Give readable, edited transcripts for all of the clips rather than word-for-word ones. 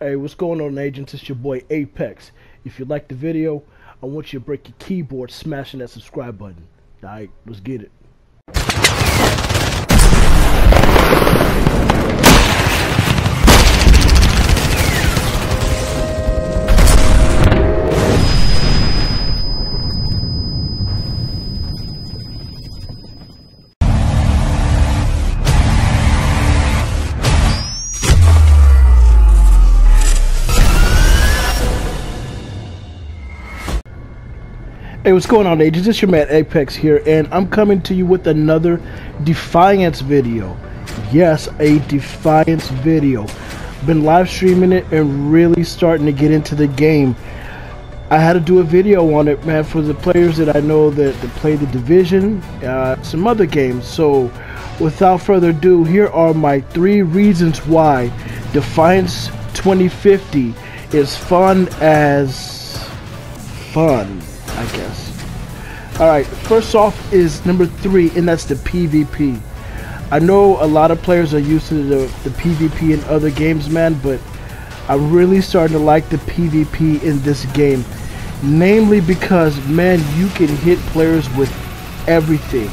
Hey, what's going on, agents? It's your boy Apex. If you like the video, I want you to break your keyboard smashing that subscribe button. Alright, let's get it. Hey, what's going on, agents? It's your man Apex here, and I'm coming to you with another Defiance video. Yes, a Defiance video. Been live streaming it and really starting to get into the game. I had to do a video on it, man, for the players that I know that play the Division, some other games. So, without further ado, here are my 3 reasons why Defiance 2050 is fun as fun, I guess. Alright, first off is number 3, and that's the PvP. I know a lot of players are used to the PvP in other games, man, but I'm really starting to like the PvP in this game. Namely because, man, you can hit players with everything.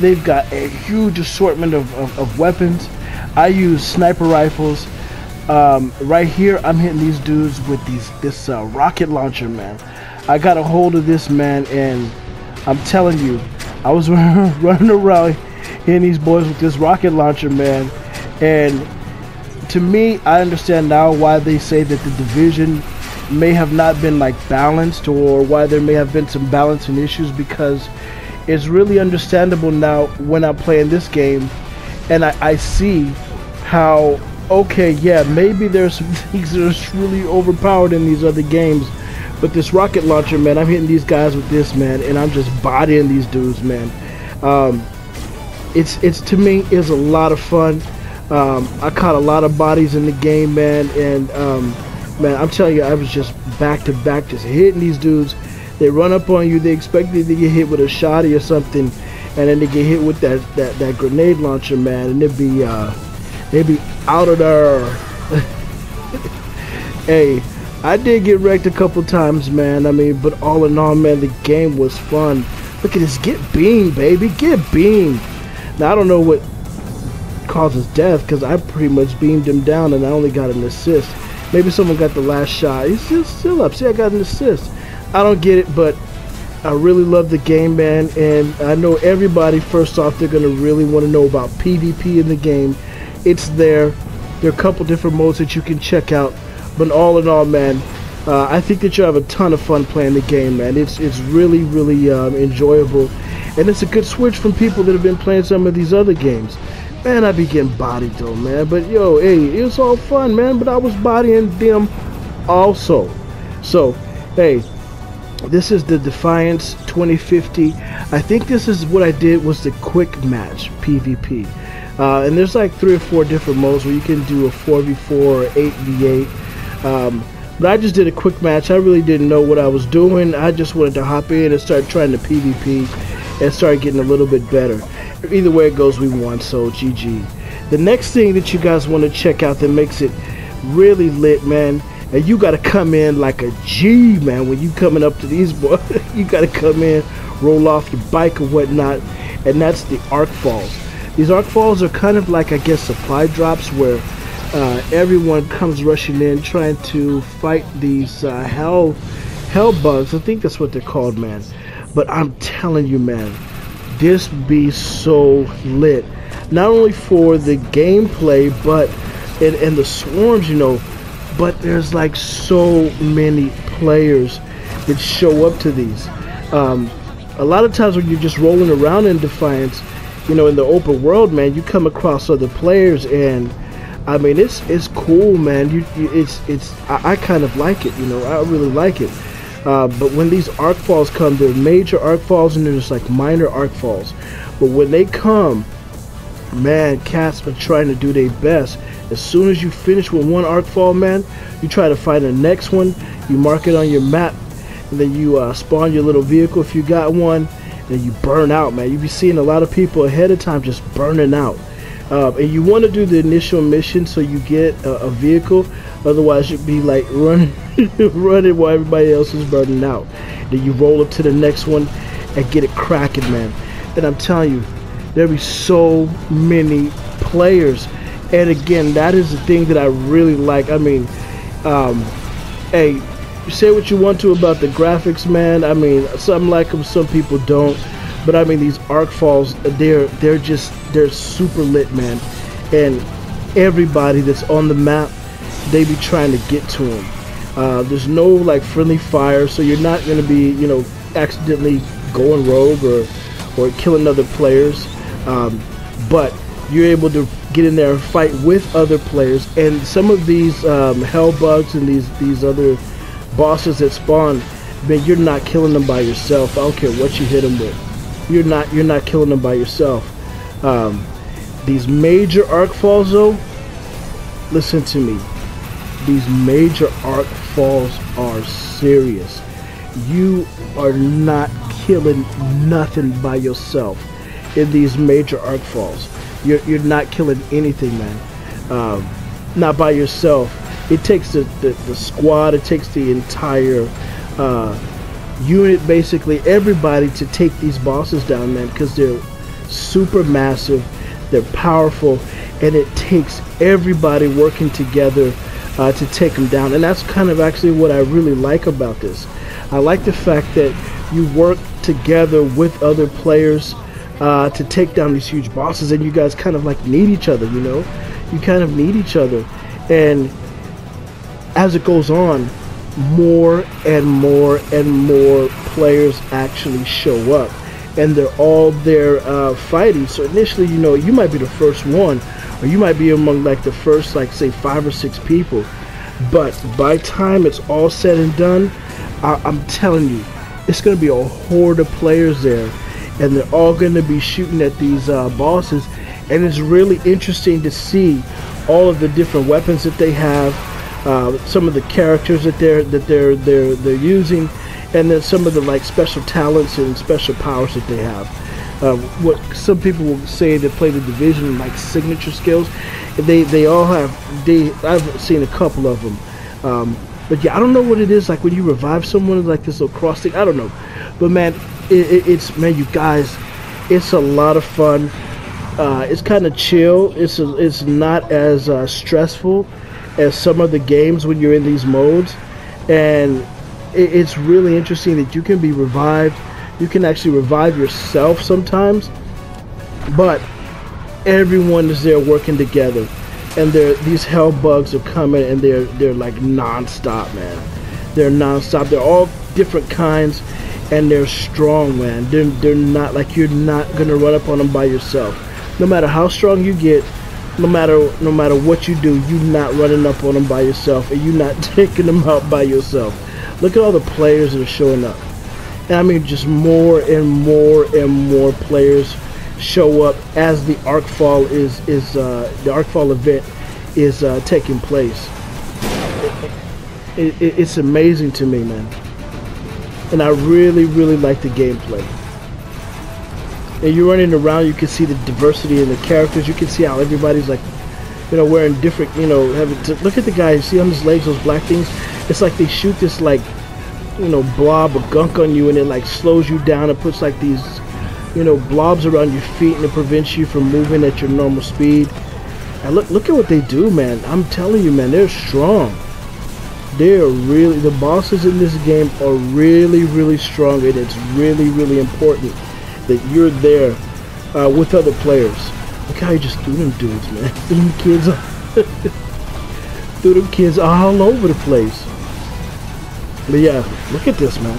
They've got a huge assortment of weapons. I use sniper rifles. Right here, I'm hitting these dudes with this rocket launcher, man. I got a hold of this, man, and I'm telling you, I was running around hitting these boys with this rocket launcher, man. And to me, I understand now why they say that the Division may have not been like balanced, or why there may have been some balancing issues, because it's really understandable now when I'm playing this game, and I see how, okay, yeah, maybe there's some things that are really overpowered in these other games. But this rocket launcher, man, I'm hitting these guys with this, man, and I'm just bodying these dudes, man. It's to me is a lot of fun. I caught a lot of bodies in the game, man, and man, I'm telling you, I was just back to back, just hitting these dudes. They run up on you, they expect you to get hit with a shotty or something, and then they get hit with that grenade launcher, man, and they'd be out of there. Hey, I did get wrecked a couple times, man. I mean, but all in all, man, the game was fun. Look at this, get beamed, baby, get beamed. Now, I don't know what causes death, because I pretty much beamed him down and I only got an assist. Maybe someone got the last shot. He's still up. See, I got an assist. I don't get it, but I really love the game, man. And I know everybody, first off, they're going to really want to know about PvP in the game. It's there. There are a couple different modes that you can check out. But all in all, man, I think that you'll have a ton of fun playing the game, man. It's really, really enjoyable. And it's a good switch from people that have been playing some of these other games. Man, I be getting bodied, though, man. But, yo, hey, it was all fun, man. But I was bodying them also. So, hey, this is the Defiance 2050. I think this is what I did was the quick match PvP. And there's like 3 or 4 different modes where you can do a 4v4 or 8v8. But I just did a quick match. I really didn't know what I was doing. I just wanted to hop in and start trying to PvP and start getting a little bit better. Either way it goes, we won, so GG. The next thing that you guys want to check out that makes it really lit, man, and you got to come in like a G, man, when you coming up to these boys. You got to come in, roll off your bike or whatnot, and that's the arc falls. These arc falls are kind of like, I guess, supply drops where everyone comes rushing in trying to fight these hell bugs. I think that's what they're called, man. But I'm telling you, man, this be so lit. Not only for the gameplay, but and the swarms, you know, but there's like so many players that show up to these. A lot of times when you're just rolling around in Defiance, you know, in the open world, man, you come across other players, and I mean, it's cool, man. I kind of like it, you know. I really like it. But when these arc falls come, they're major arc falls and there's like minor arc falls. But when they come, man, cats are trying to do their best. As soon as you finish with one arc fall, man, you try to find the next one. You mark it on your map, and then you spawn your little vehicle if you got one, and you burn out, man. You be seeing a lot of people ahead of time just burning out. And you want to do the initial mission so you get a vehicle. Otherwise, you'd be like running, running while everybody else is burning out. Then you roll up to the next one and get it cracking, man. And I'm telling you, there'll be so many players. And again, that is the thing that I really like. I mean, hey, you say what you want to about the graphics, man. I mean, some like them, some people don't. But I mean, these arc falls, they're super lit, man. And everybody that's on the map, they be trying to get to them. There's no like friendly fire, so you're not gonna be, you know, accidentally going rogue or killing other players. But you're able to get in there and fight with other players. And some of these hell bugs and these other bosses that spawn, man, you're not killing them by yourself. I don't care what you hit them with. You're not killing them by yourself. These major arc falls, though, listen to me. These major arc falls are serious. You are not killing nothing by yourself in these major arc falls. You're not killing anything, man. Not by yourself. It takes the squad. It takes the entire unit, basically everybody, to take these bosses down, man, because they're super massive, they're powerful, and it takes everybody working together to take them down. And that's kind of actually what I really like about this. I like the fact that you work together with other players to take down these huge bosses, and you guys kind of like need each other, you know? You kind of need each other. And as it goes on, more and more and more players actually show up, and they're all there fighting. So initially, you know, you might be the first one, or you might be among like the first, like, say 5 or 6 people, but by the time it's all said and done, I'm telling you, it's going to be a horde of players there, and they're all going to be shooting at these bosses. And it's really interesting to see all of the different weapons that they have, some of the characters that they're using, and then some of the like special talents and special powers that they have. What some people will say that play the Division, like signature skills, they all have. I've seen a couple of them, but yeah, I don't know what it is like when you revive someone, like this little cross thing. I don't know, but man, it's man, you guys, it's a lot of fun. It's kind of chill. It's not as stressful as some of the games when you're in these modes, and it's really interesting that you can be revived. You can actually revive yourself sometimes, but everyone is there working together, and these hell bugs are coming, and they're like non-stop, man. They're non-stop. They're all different kinds, and they're strong, man. They're not like, you're not gonna run up on them by yourself. No matter how strong you get, no matter what you do, you're not running up on them by yourself, and you're not taking them out by yourself. Look at all the players that are showing up. And I mean, just more and more and more players show up as the Arcfall the Arcfall event is taking place. It's amazing to me, man. And I really like the gameplay. And you're running around, you can see the diversity in the characters. You can see how everybody's like, you know, wearing different, you know, look at the guy, you see on his legs, those black things? It's like they shoot this like, you know, blob of gunk on you, and it like slows you down and puts like these, you know, blobs around your feet, and it prevents you from moving at your normal speed. And look at what they do, man. I'm telling you, man, they're strong. They're really, the bosses in this game are really strong, and it's really important that you're there with other players. Look how you just threw them dudes, man. Threw them kids threw them kids all over the place. But yeah, look at this, man.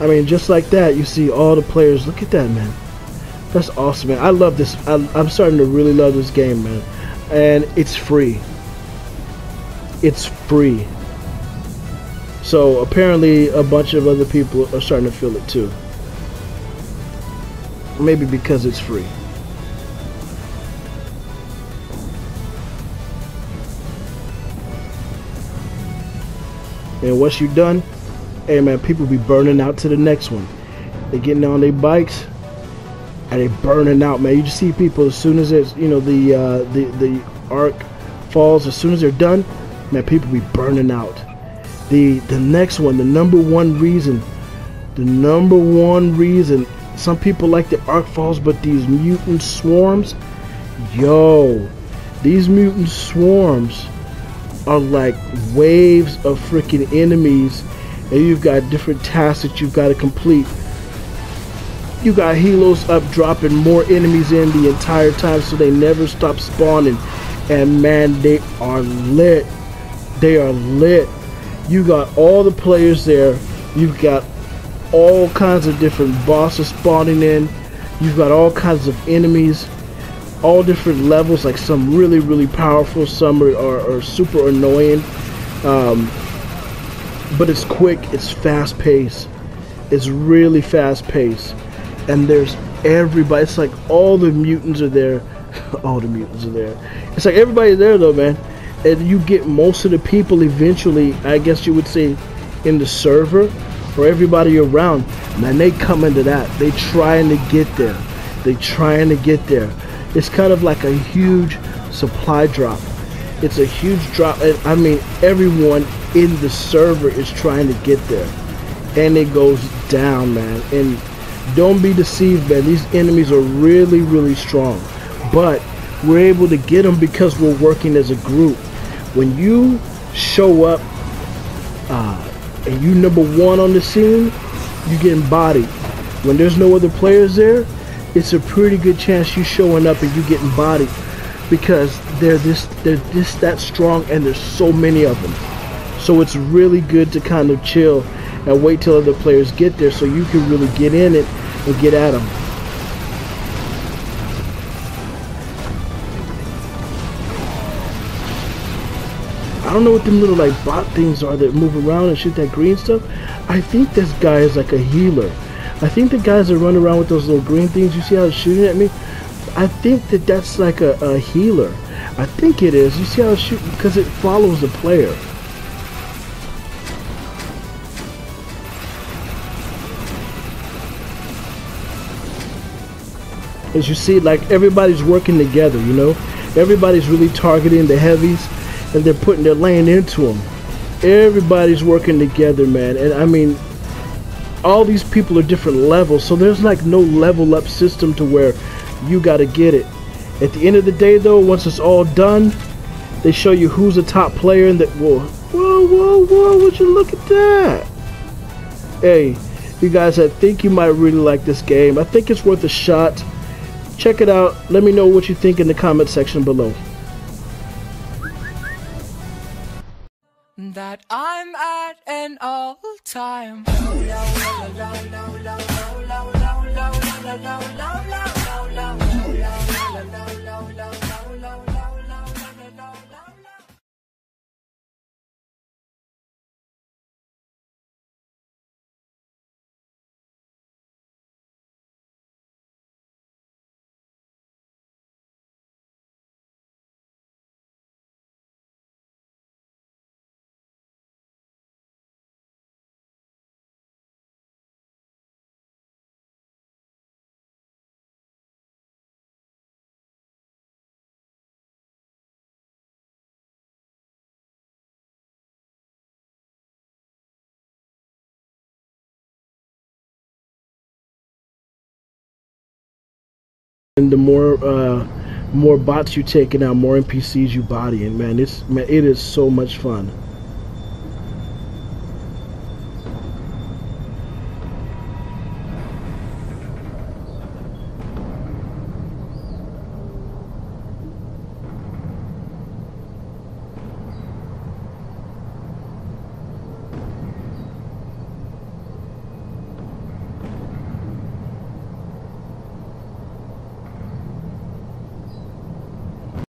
I mean, just like that, you see all the players. Look at that, man. That's awesome, man. I love this. I'm starting to really love this game, man. And it's free. It's free. So apparently a bunch of other people are starting to feel it too. Maybe because it's free. And once you're done, hey man, people be burning out to the next one. They getting on their bikes and they burning out, man. You just see people as soon as it's, you know, the arc falls, as soon as they're done, man, people be burning out. The next one, the number one reason, some people like the arc falls, but these mutant swarms, yo, these mutant swarms are like waves of freaking enemies, and you've got different tasks that you've got to complete. You got helos up dropping more enemies in the entire time, so they never stop spawning. And man, they are lit. They are lit. You got all the players there. You've got all kinds of different bosses spawning in. You've got all kinds of enemies, all different levels, like some really, really powerful, some are super annoying. But it's quick, it's fast paced. It's really fast paced. And there's everybody. It's like all the mutants are there. All the mutants are there. It's like everybody's there though, man. And you get most of the people eventually, I guess you would say, in the server, or everybody around. Man, they come into that. They trying to get there. They trying to get there. It's kind of like a huge supply drop. It's a huge drop. I mean, everyone in the server is trying to get there. And it goes down, man. And don't be deceived, man. These enemies are really, really strong. But we're able to get them because we're working as a group. When you show up and you number one on the scene, you getting bodied. When there's no other players there, it's a pretty good chance you showing up and you getting bodied, because they're that strong, and there's so many of them. So it's really good to kind of chill and wait till other players get there, so you can really get in it and get at them. I don't know what them little like bot things are that move around and shoot that green stuff. I think this guy is like a healer. I think the guys that run around with those little green things, you see how it's shooting at me? I think that that's like a healer. I think it is. You see how it's shooting? Because it follows the player. As you see, like everybody's working together, you know? Everybody's really targeting the heavies, and they're putting their lane into them. Everybody's working together, man. And I mean, all these people are different levels, so there's like no level up system to where you gotta get it. At the end of the day though, once it's all done, they show you who's a top player, and that, whoa, would you look at that? Hey, you guys, I think you might really like this game. I think it's worth a shot. Check it out. Let me know what you think in the comment section below. That I'm at an all-time And the more bots you taking out, more NPCs you bodying, man. It is so much fun.